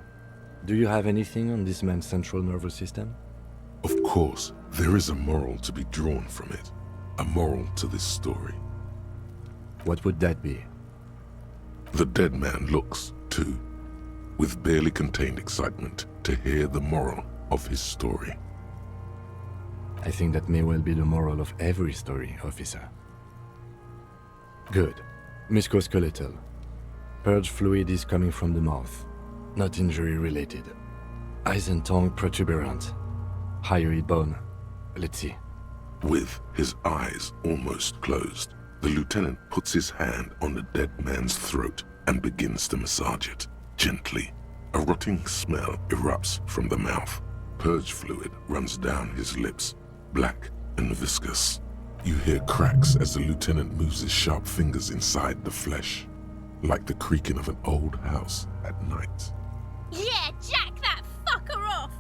Do you have anything on this man's central nervous system? Of course, there is a moral to be drawn from it. A moral to this story. What would that be? The dead man looks, too, with barely contained excitement to hear the moral of his story. I think that may well be the moral of every story, officer. Good. Musculoskeletal. Purge fluid is coming from the mouth. Not injury related. Eyes and tongue protuberant. Hyoid bone. Let's see. With his eyes almost closed, the lieutenant puts his hand on the dead man's throat and begins to massage it, gently. A rotting smell erupts from the mouth. Purge fluid runs down his lips, black and viscous. You hear cracks as the lieutenant moves his sharp fingers inside the flesh, like the creaking of an old house at night. Yeah, jack that fucker off!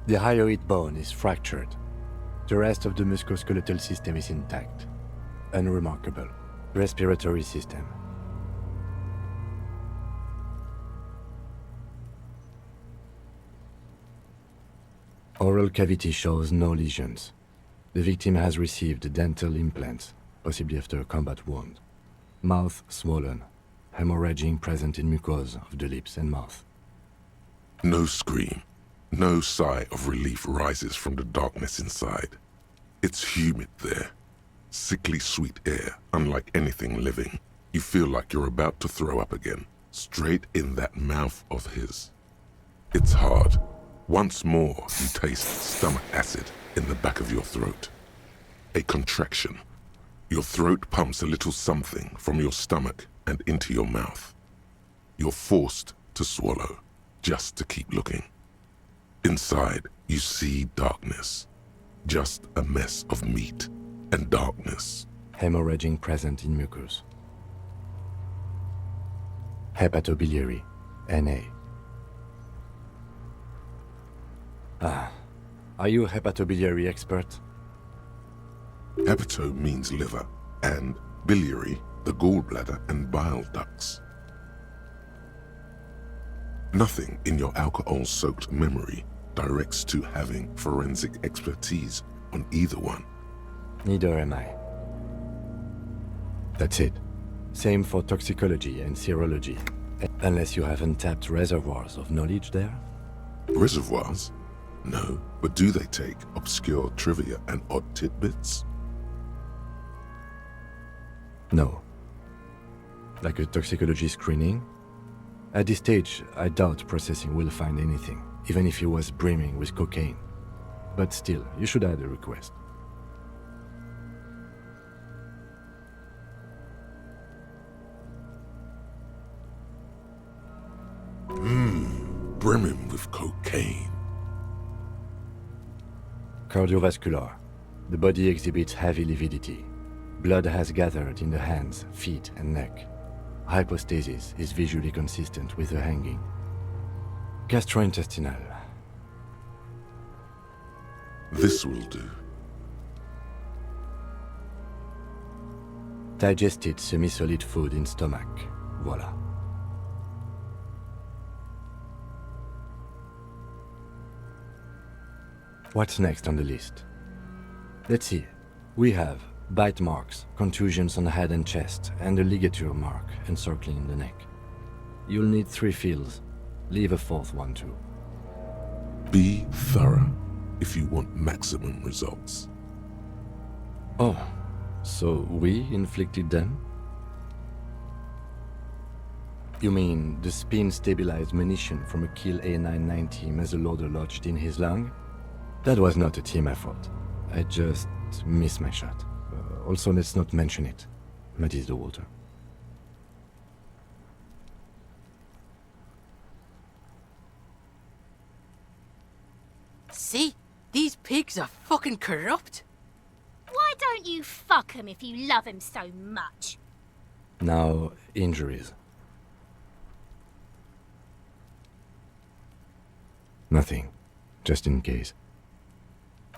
The hyoid bone is fractured. The rest of the musculoskeletal system is intact. Unremarkable. Respiratory system. Oral cavity shows no lesions. The victim has received dental implants, possibly after a combat wound. Mouth swollen. Hemorrhaging present in mucosa of the lips and mouth. No scream, no sigh of relief rises from the darkness inside. It's humid there. Sickly sweet air, unlike anything living. You feel like you're about to throw up again, straight in that mouth of his. It's hard. Once more, you taste stomach acid in the back of your throat. A contraction. Your throat pumps a little something from your stomach and into your mouth. You're forced to swallow, just to keep looking. Inside, you see darkness. Just a mess of meat and darkness. Hemorrhaging present in mucus. Hepatobiliary, Na. Are you a hepatobiliary expert? Hepato means liver, and biliary, the gallbladder and bile ducts. Nothing in your alcohol-soaked memory directs to having forensic expertise on either one. Neither am I. That's it. Same for toxicology and serology. Unless you have untapped reservoirs of knowledge there? Reservoirs? No, but do they take obscure trivia and odd tidbits? No. Like a toxicology screening? At this stage, I doubt processing will find anything, even if he was brimming with cocaine. But still, you should add a request. Brimming with cocaine. Cardiovascular. The body exhibits heavy lividity. Blood has gathered in the hands, feet, and neck. Hypostasis is visually consistent with the hanging. Gastrointestinal. This will do. Digested semi-solid food in stomach. Voila. What's next on the list? Let's see. We have bite marks, contusions on the head and chest, and a ligature mark encircling the neck. You'll need 3 feels. Leave a 4th one too. Be thorough if you want maximum results. Oh, so we inflicted them? You mean the spin-stabilized munition from a kill A990 muzzleloader lodged in his lung? That was not a team effort. I just missed my shot. Also, let's not mention it. Muddies the water. See? These pigs are fucking corrupt. Why don't you fuck him if you love him so much? Now, injuries. Nothing, just in case.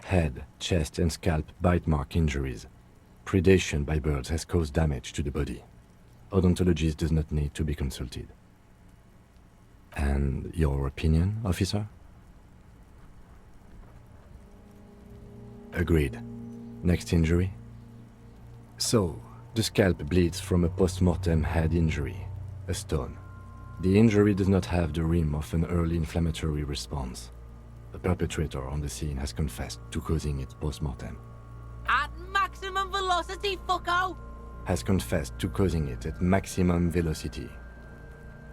Head, chest, and scalp bite mark injuries. Predation by birds has caused damage to the body. Odontologist does not need to be consulted. And your opinion, officer? Agreed. Next injury? So, the scalp bleeds from a post-mortem head injury, a stone. The injury does not have the rim of an early inflammatory response. The perpetrator on the scene has confessed to causing it post-mortem. At maximum velocity, fucko! Has confessed to causing it at maximum velocity.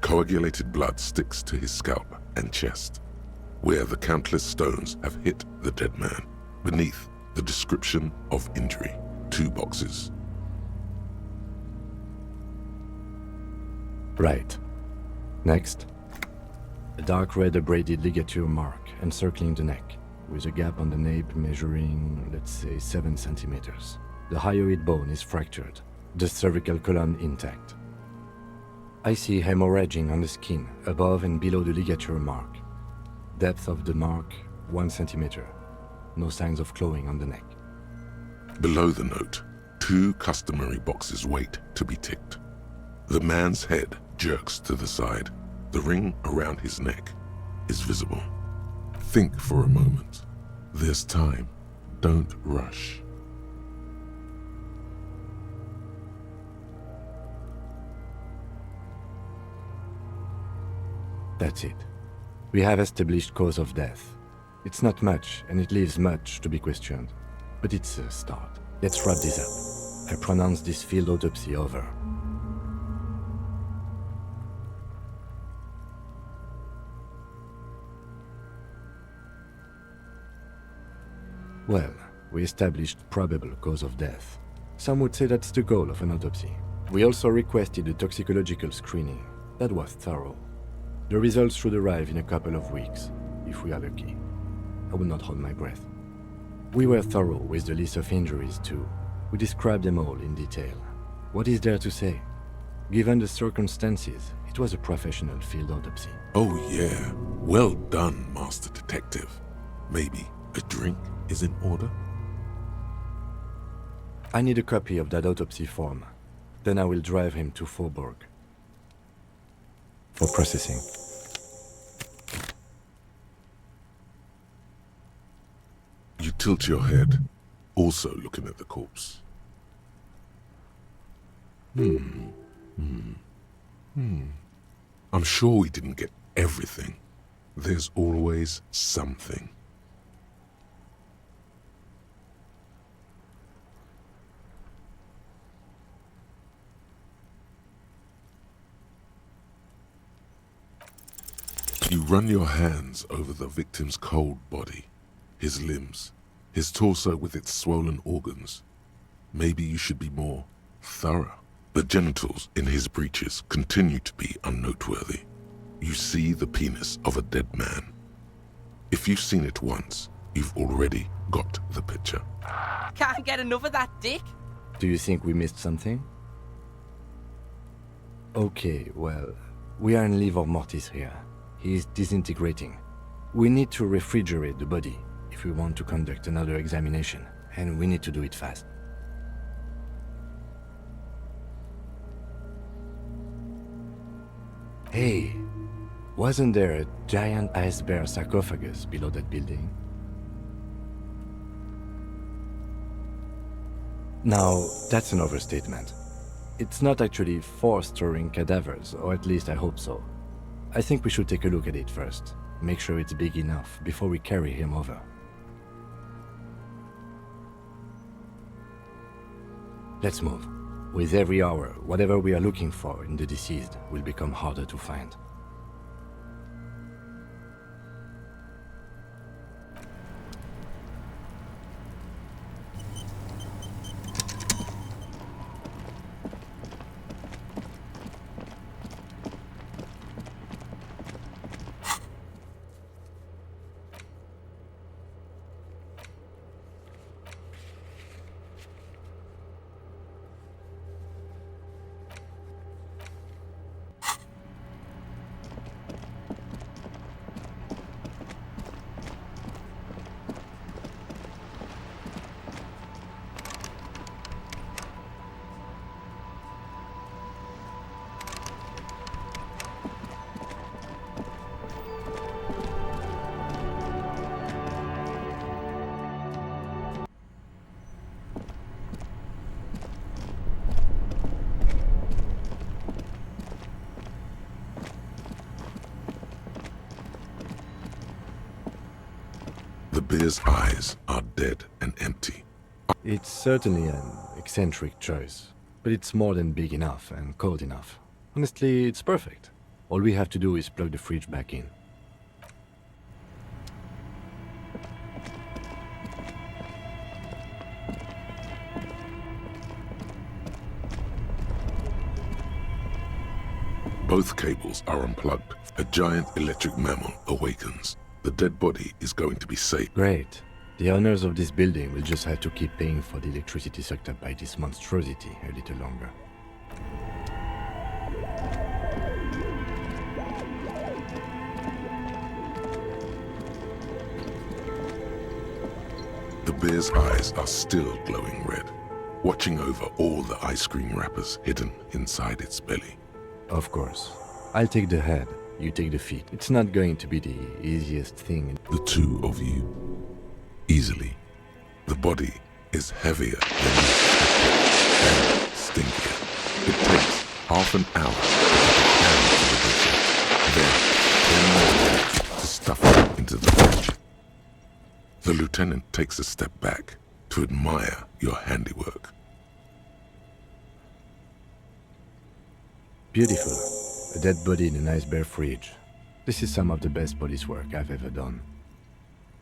Coagulated blood sticks to his scalp and chest, where the countless stones have hit the dead man. Beneath, the description of injury. 2 boxes. Right. Next. A dark red abraded ligature mark encircling the neck, with a gap on the nape measuring, let's say, 7 centimeters. The hyoid bone is fractured, the cervical column intact. I see hemorrhaging on the skin, above and below the ligature mark. Depth of the mark, 1 centimeter. No signs of clawing on the neck. Below the note, 2 customary boxes wait to be ticked. The man's head jerks to the side. The ring around his neck is visible. Think for a moment. There's time. Don't rush. That's it. We have established cause of death. It's not much, and it leaves much to be questioned. But it's a start. Let's wrap this up. I pronounce this field autopsy over. Well, we established probable cause of death. Some would say that's the goal of an autopsy. We also requested a toxicological screening. That was thorough. The results should arrive in a couple of weeks, if we are lucky. I will not hold my breath. We were thorough with the list of injuries too. We described them all in detail. What is there to say? Given the circumstances, it was a professional field autopsy. Oh yeah, well done, Master Detective. Maybe a drink is in order? I need a copy of that autopsy form. Then I will drive him to Faubourg. For processing. You tilt your head, also looking at the corpse. I'm sure we didn't get everything. There's always something. You run your hands over the victim's cold body, his limbs, his torso with its swollen organs. Maybe you should be more thorough. The genitals in his breeches continue to be unnoteworthy. You see the penis of a dead man. If you've seen it once, you've already got the picture. Can't get enough of that dick. Do you think we missed something? Okay, well, we are in livor mortis here. He is disintegrating. We need to refrigerate the body if we want to conduct another examination, and we need to do it fast. Hey, wasn't there a giant ice bear sarcophagus below that building? Now, that's an overstatement. It's not actually 4 stirring cadavers, or at least I hope so. I think we should take a look at it first. Make sure it's big enough before we carry him over. Let's move. With every hour, whatever we are looking for in the deceased will become harder to find. The bear's eyes are dead and empty. It's certainly an eccentric choice, but it's more than big enough and cold enough. Honestly, it's perfect. All we have to do is plug the fridge back in. Both cables are unplugged. A giant electric mammal awakens. The dead body is going to be safe. Great. The owners of this building will just have to keep paying for the electricity sucked up by this monstrosity a little longer. The bear's eyes are still glowing red, watching over all the ice cream wrappers hidden inside its belly. Of course. I'll take the head, you take the feet. It's not going to be the easiest thing. The two of you, easily. The body is heavier than you expected and stinkier. It takes half an hour to get the butcher, then 10 more minutes to stuff it into the fridge. The lieutenant takes a step back to admire your handiwork. Beautiful. A dead body in a nice bare fridge. This is some of the best police work I've ever done.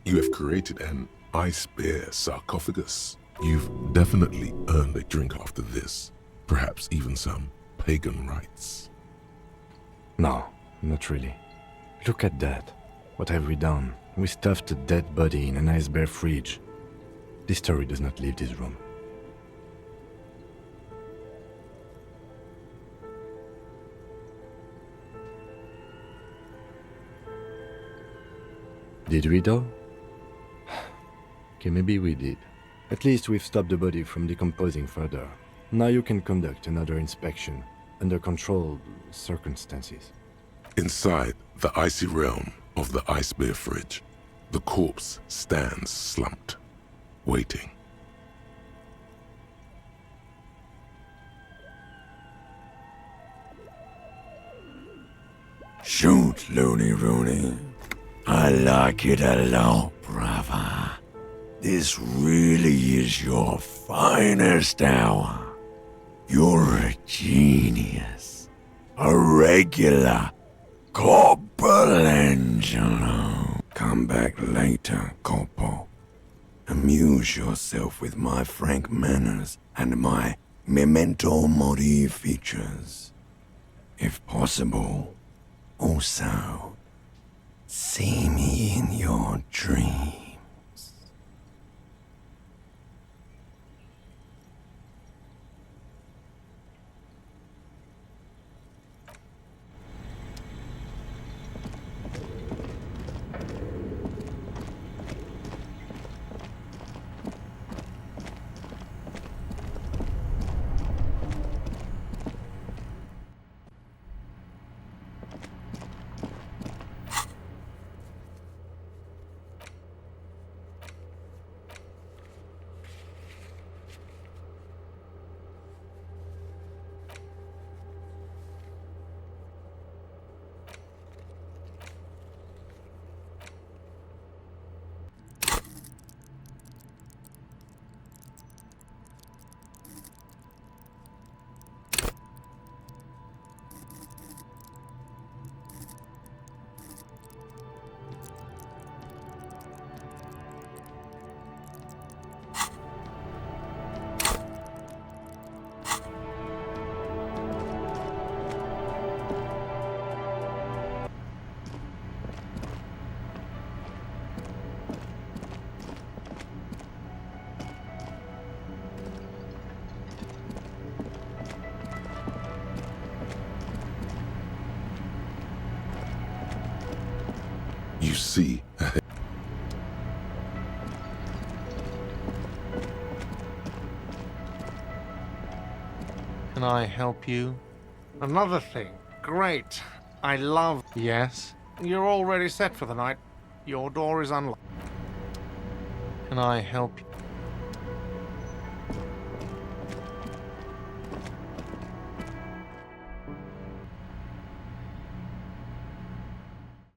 You have created an ice bear sarcophagus. You've definitely earned a drink after this. Perhaps even some pagan rites. No, not really. Look at that. What have we done? We stuffed a dead body in a nice bare fridge. This story does not leave this room. Did we though? Okay, maybe we did. At least we've stopped the body from decomposing further. Now you can conduct another inspection under controlled circumstances. Inside the icy realm of the ice bear fridge, the corpse stands slumped, waiting. Shoot, Looney Rooney. I like it a lot, brother. This really is your finest hour. You're a genius. A regular Corporangelo. Come back later, Corpo. Amuse yourself with my frank manners and my memento mori features. If possible, also, see me in your dreams. You see ahead. Can I help you? Another thing. Great. I love... Yes? You're already set for the night. Your door is unlocked. Can I help you?